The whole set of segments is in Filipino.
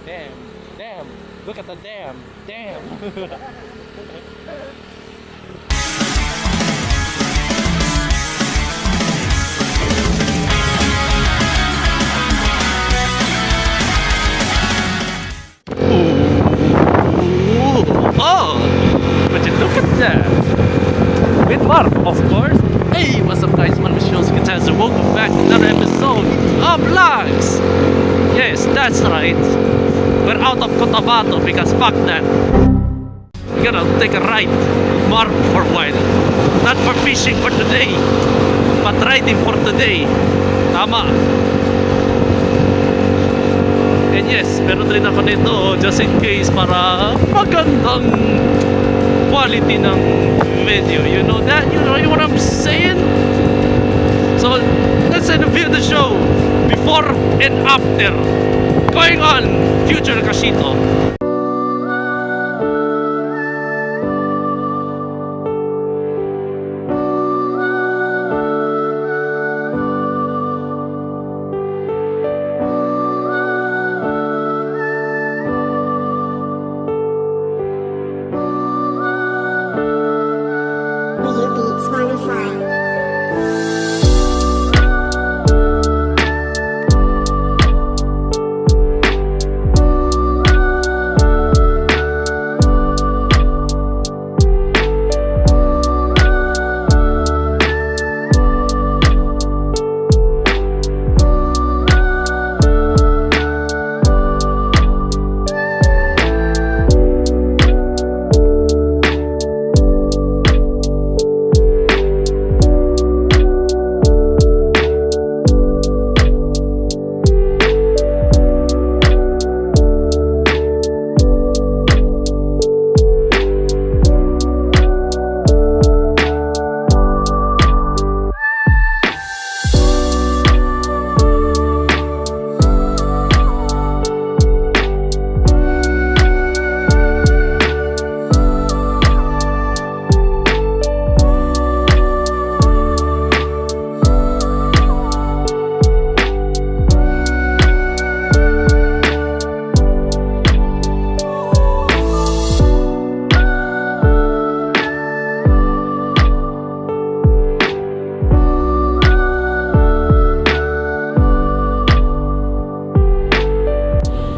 Damn, damn, look at the dam, damn. Oh, would you look at that? With Mark, of course. Hey, what's up guys, my name is Jules Guitars and welcome back to another episode of Vlogs. Yes, that's right. We're out of Cotabato because fuck that. We're gonna take a ride with Mark for a while. Not for fishing for today, but riding for today. Tama. And yes, meron rin ako nito just in case para magandang quality ng video. You know that? You know what I'm saying? So, let's review the show before and after. Going on, Future Casito.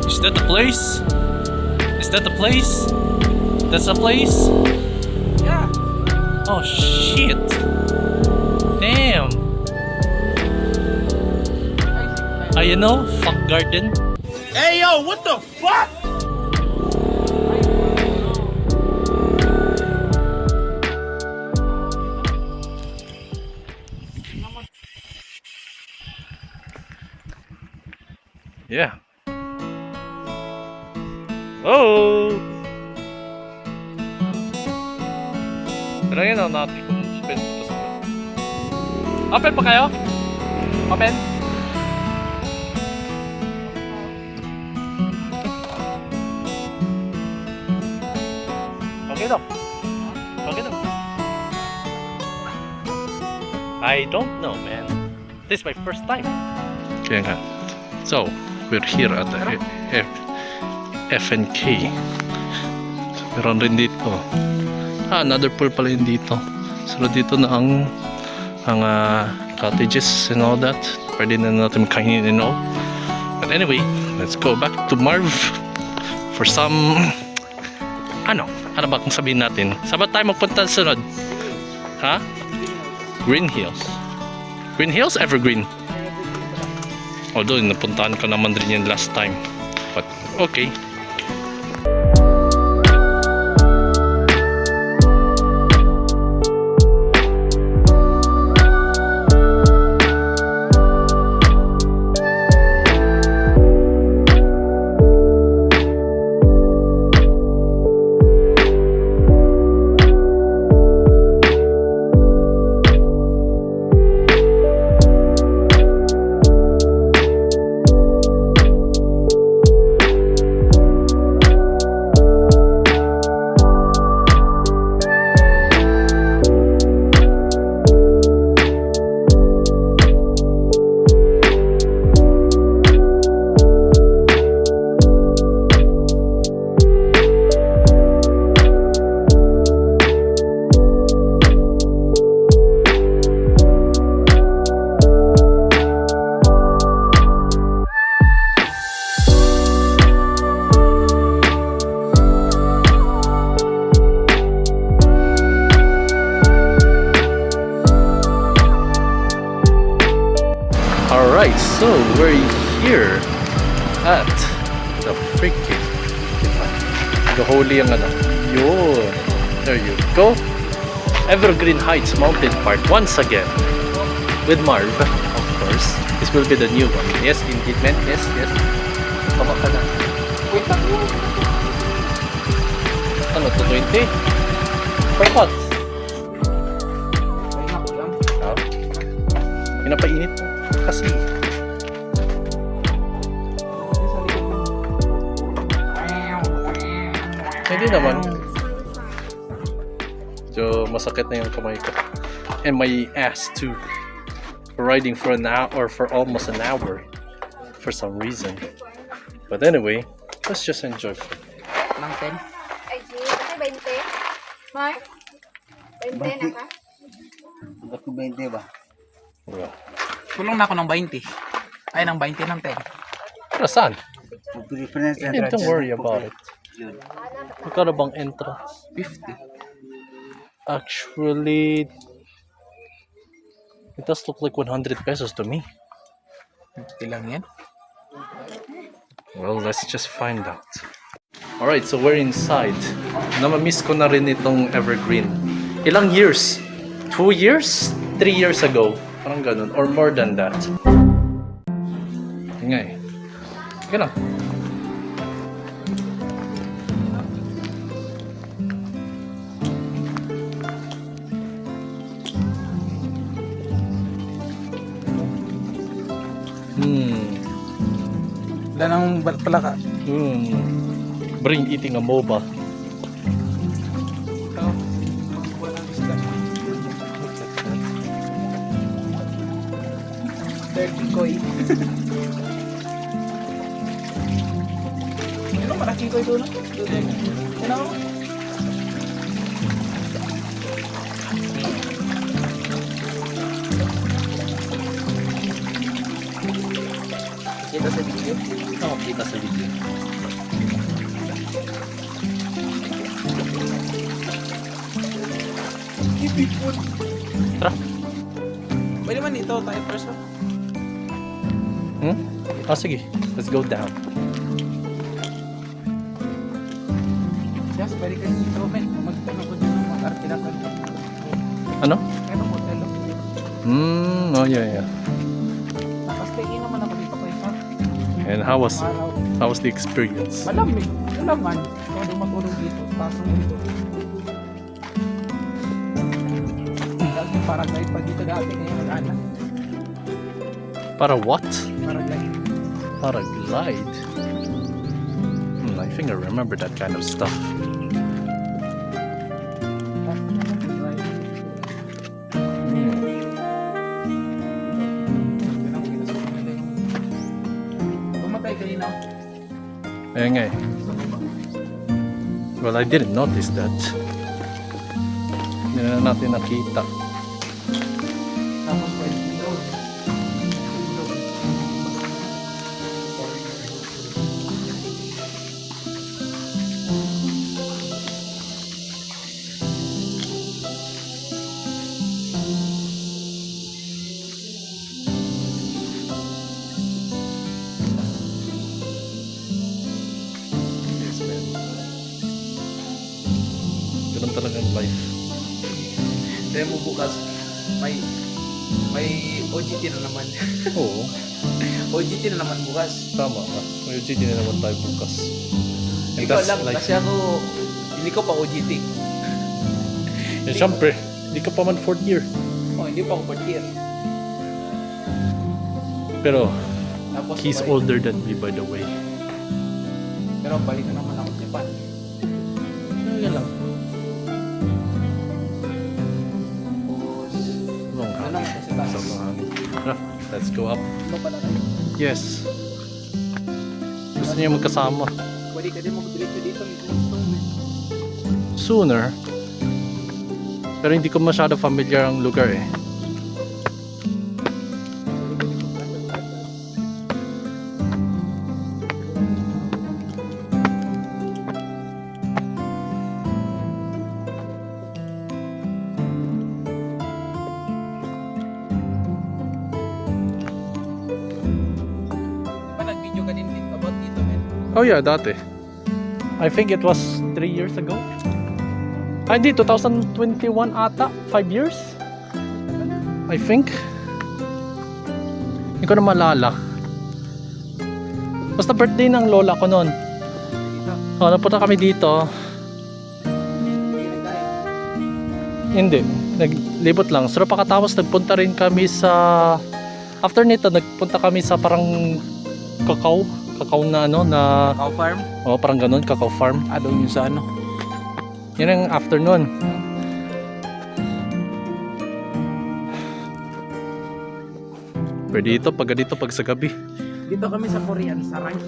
Is that the place? Is that the place? That's the place? Yeah. Oh shit. Damn. You know, fuck garden. Hey yo, what the fuck? Yeah. Oh! Pero yun ang natin kung spend ito sa open pa kayo? Open? Okay daw. Okay daw. I don't know, man. This is my first time. Kaya nga. So, we're here at the FNK. So, meron rin dito. Another pool pala yun dito. So, dito na ang cottages and all that. Pwede na natin makainin and all. But anyway, let's go back to Marv for some ano ba kung sabihin natin? Saan ba tayo magpunta sa sunod? Ha? Green Hills. Green Hills? Evergreen. Although, napuntahan ko naman rin yan last time. But, okay. So, we're here at the freaking the holy ang ano. Yun. There you go. Evergreen Heights Mountain Park once again. With Marv, of course. This will be the new one. Yes, indeed, man. Yes, yes. Tama ka na. Wait lang mo. Ano to, 20? For what? Ay, naku lang. Ah? Pinapainit mo. Kasi. Sa likod mo. Hindi naman. So, masakit na yung kamay ko. And my ass too. For riding for an hour or for almost an hour. For some reason. But anyway, let's just enjoy. Nang 10. Ay, G, kasi 20. Mark? 20 na ka? Ba't ko 20 ba? Well, Tulong na ako ng 20. Ay, ng 20 ng 10. pero saan? Preference Hey, don't worry about it. Magkano bang entrance? 50. Actually, it does look like 100 pesos to me. 50 lang yan. Well, let's just find out. Alright, so we're inside. Namamiss ko na rin itong Evergreen. Ilang years? 2 years? 3 years ago? Parang ganun. Or more than that. Yun nga eh. Sige lang. Wala nang pala ka. Brain eating a MOBA. Dirty koi. Ano, malaking koi doon. Ano? Kita sa video? Oo, kita sa video. Ibipon. Tara. Pwede man dito tayo first. Sige. Let's go down. Yes, pwede kayo dito. Magtanong ko dito ng mga arkilakan. Ano? Kaya hotel. Oh yeah. Tapos kayo naman ako dito kayo sa And how was araw. the experience? Malamig. Malaman. Pwede matulog dito. Pasok dito. Dahil yung paraglide pa dito dati ngayon mag-ana. Para what? Paraglide. Paraglide? I think I remember that kind of stuff. Tumatay kanina. Ayan nga eh. Well, I didn't notice that. Hindi na natin nakita. Tapos pwede dito. Yes, man. Ganun talagang life. Demo bukas. May OGT na naman. Oo, OGT na naman bukas. tama ka. May UGT na naman tayo bukas. And Ikaw that's lang, life. kasi ako, hindi ko pa OGT. Eh, syempre, hindi ka pa man 4th year. Oh, hindi pa ako 4th year. Pero, Tapos, he's balik- older than me, by the way. Pero balik na naman ako sa Japan. Yan lang. Tapos, Wrong ano naman kasi taas. Let's go up. Ano pa na kayo? Yes. Gusto niya magkasama. Pwede ka din mag-diretso dito. May gusto mo. Sooner. Pero hindi ko masyado familiar ang lugar eh. nag-video ka din dito about dito, men. Oh yeah, dati. I think it was 3 years ago. Ay, hindi, 2021 ata. 5 years? I think. Hindi ko na malala. Basta birthday ng lola ko noon. Oh, napunta kami dito. Hindi, naglibot lang. So pagkatapos nagpunta rin kami sa... After nito, nagpunta kami sa parang kakao na ano, na... Cow farm? Oh, parang ganun, kakao farm. Doon yun sa ano. Yun ang afternoon. Pwede dito, pag ganito, pag sa gabi. Dito kami sa Korean, Sarangyo.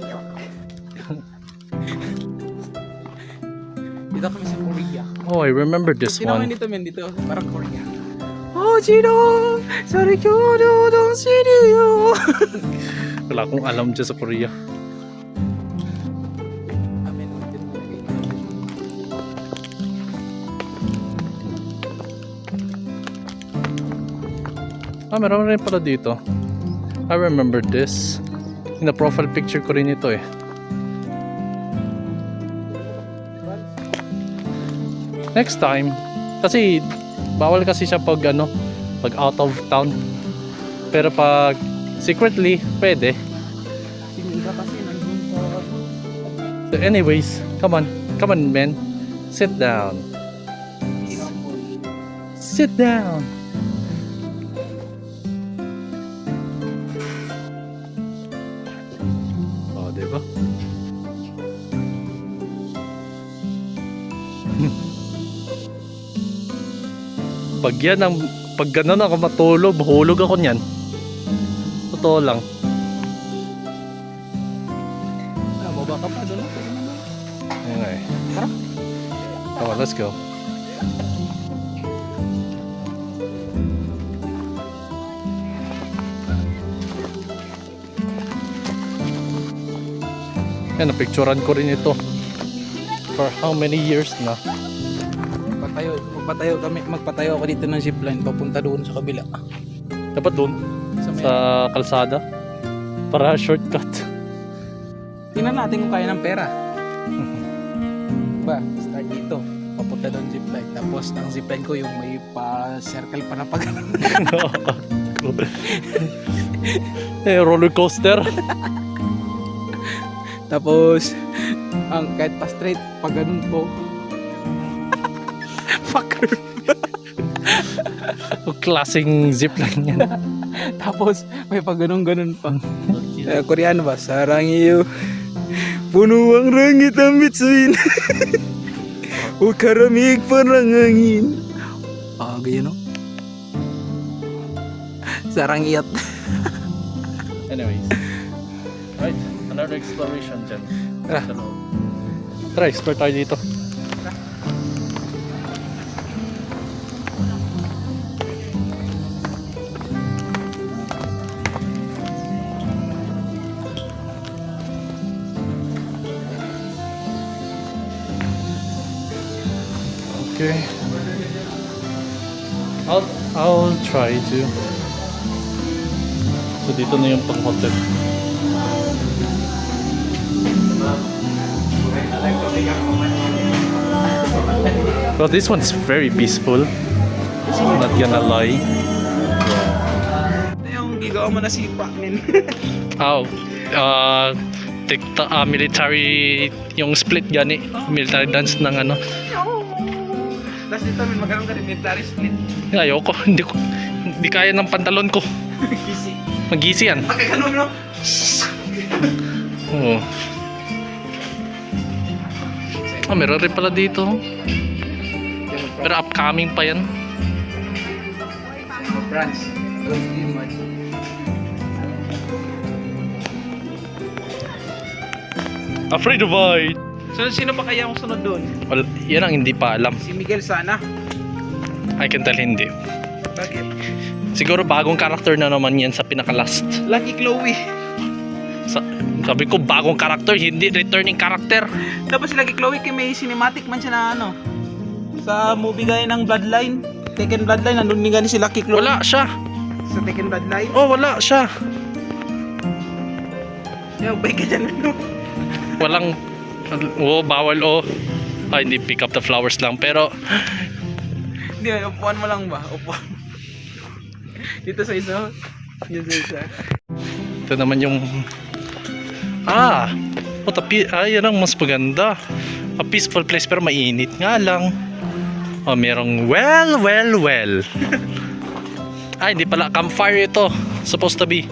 Dito kami sa Korea. Oh, I remember this Sino one. man dito, men? Dito, parang Korea. Oh, Chino! Sarikyo no dong siniyo! Wala akong alam dyan sa Korea. Amen. Ah, meron rin pala dito. I remember this. In the profile picture ko rin ito eh. Next time, kasi bawal kasi siya pag ano, pag out of town. Pero pag secretly, pwede. Siniga kasi nandun sa... So anyways, come on men. Sit down. Sit down. Oh, diba? Pag yan ang, pag ganun ako matulog, hulog ako niyan. Totoo lang. Baba ka pa doon. Okay. Come on, let's go. Yan, napicturan ko rin ito. For how many years na? Magpatayo ako dito ng zipline papunta doon sa kabila. Dapat doon, sa kalsada. Para shortcut. Tingnan natin kung kaya ng pera. Ba, start dito. Papunta doon zipline. Tapos ang zipline ko yung may pa-circle pa na pag... Roller coaster. Tapos, ang kahit pa straight, pag ganun po. Fucker. Klaseng zipline yan. Tapos, may pag ganun pa. Koreano ba? Sarangyo. Puno ang langit ang bituin. O karamig parang hangin. Ganyan no? Sarangiyat. Anyways. Right, another exploration dyan. Tara. Tara, explore tayo dito. Okay. I'll try to. So dito na yung pang-hotel. Well, this one's very peaceful. Not gonna lie. Ito yung gigawa mo na sipa, men. Oh, military yung split gani, military dance ng ano. Tapos dito, men, magkaroon ka rin military split. Ayoko, hindi kaya ng pantalon ko. Kisi. Magisi yan. Pagkaganon, no? Oo. Meron rin pala dito. Pero upcoming pa yan. France. Afraid of height. So, sino pa kaya ang sunod doon? Well, yan ang hindi pa alam. Si Miguel sana. I can tell hindi. Bakit? Siguro bagong character na naman yan sa pinaka-last. Lucky Chloe. Sabi ko bagong character, hindi returning character. Tapos si Lucky Chloe kay may cinematic man siya na ano. Sa movie gaya ng Bloodline. Tekken Bloodline, nandun din gani si Lucky Chloe. Wala siya. Sa Tekken Bloodline. Oh, wala siya. Yung bike ka dyan. Walang, bawal Ay, hindi, pick up the flowers lang. Pero, Hindi, upuan mo lang ba? Upuan. Dito sa isa. Dito sa isa. ito naman yung, yan ang mas maganda. A peaceful place pero mainit nga lang. Merong well. Ay, hindi pala, campfire ito. Supposed to be.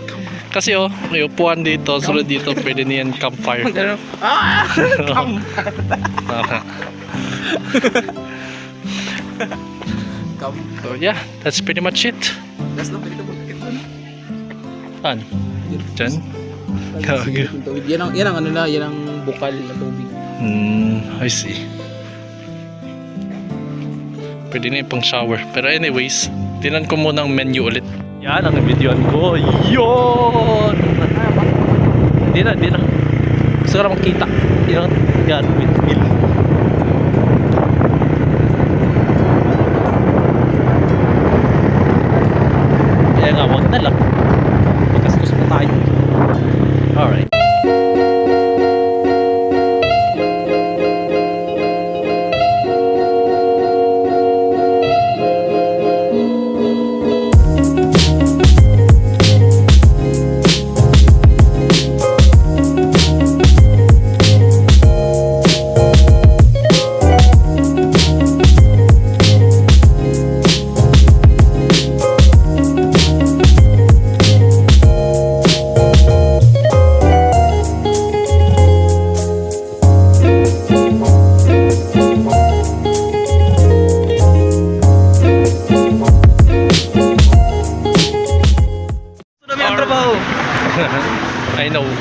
Kasi may upuan dito, sunod dito, pwede niyan campfire. So yeah, that's pretty much it. That's not pwede ka bakit doon. Saan? Diyan? Gagi. Yan ang ano na, yan ang bukal na tubig. I see. Pwede na yung pang shower. Pero anyways, tinan ko muna ang menu ulit. Yan ang videoan ko. Yun! Hindi na. Gusto ko na makita. Yan, windmill. Kaya nga, wag na lang. Magastos pa tayo. Alright.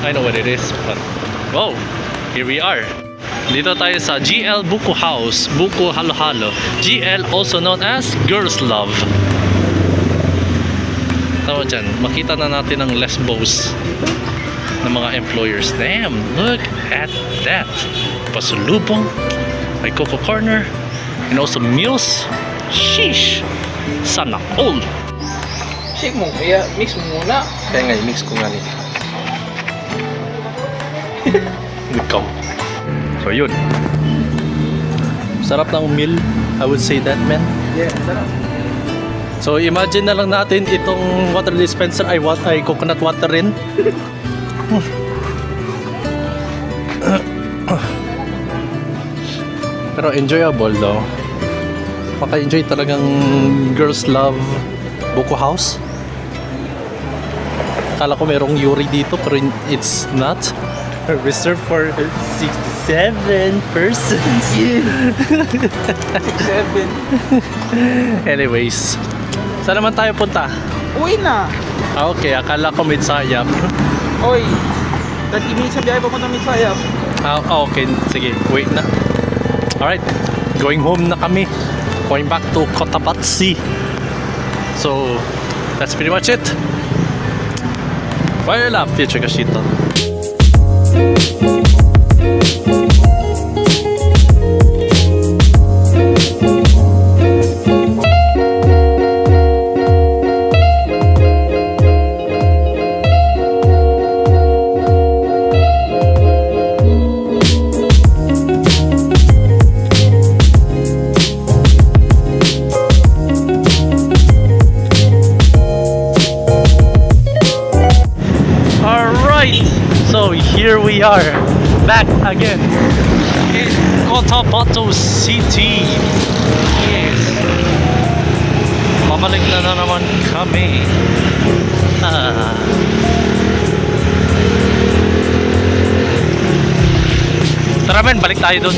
I know what it is, but wow, here we are. Dito tayo sa GL Buko House, Buko Halo Halo. GL also known as Girls Love. Tama dyan, makita na natin ang Lesbos ng mga employers. Damn, look at that. Pasulubong, may Coco Corner, and also meals. Sheesh, sana all. Shake mo, kaya mix mo muna. Kaya nga, i-mix ko nga nito. Ikaw. So yun. Sarap ng meal. I would say that, man. Yeah, sarap. So imagine na lang natin itong water dispenser ay coconut water rin. Pero enjoyable though. Maka-enjoy talagang Girls Love Buko House. Kala ko merong Yuri dito pero it's not. Reserved for 67 persons. 7. Anyways, saan naman tayo punta? Uwi na. Okay, akala ko Midsayap. Oy, 30 minutes sa biyahe papunta Midsayap. Okay, sige, wait na. Alright, going home na kami. Going back to Cotabazi. So, that's pretty much it. Bye love, future Kashito. So here we are, back again in Cotabato City. Yes. Babalik na naman kami. Tara men, balik tayo dun.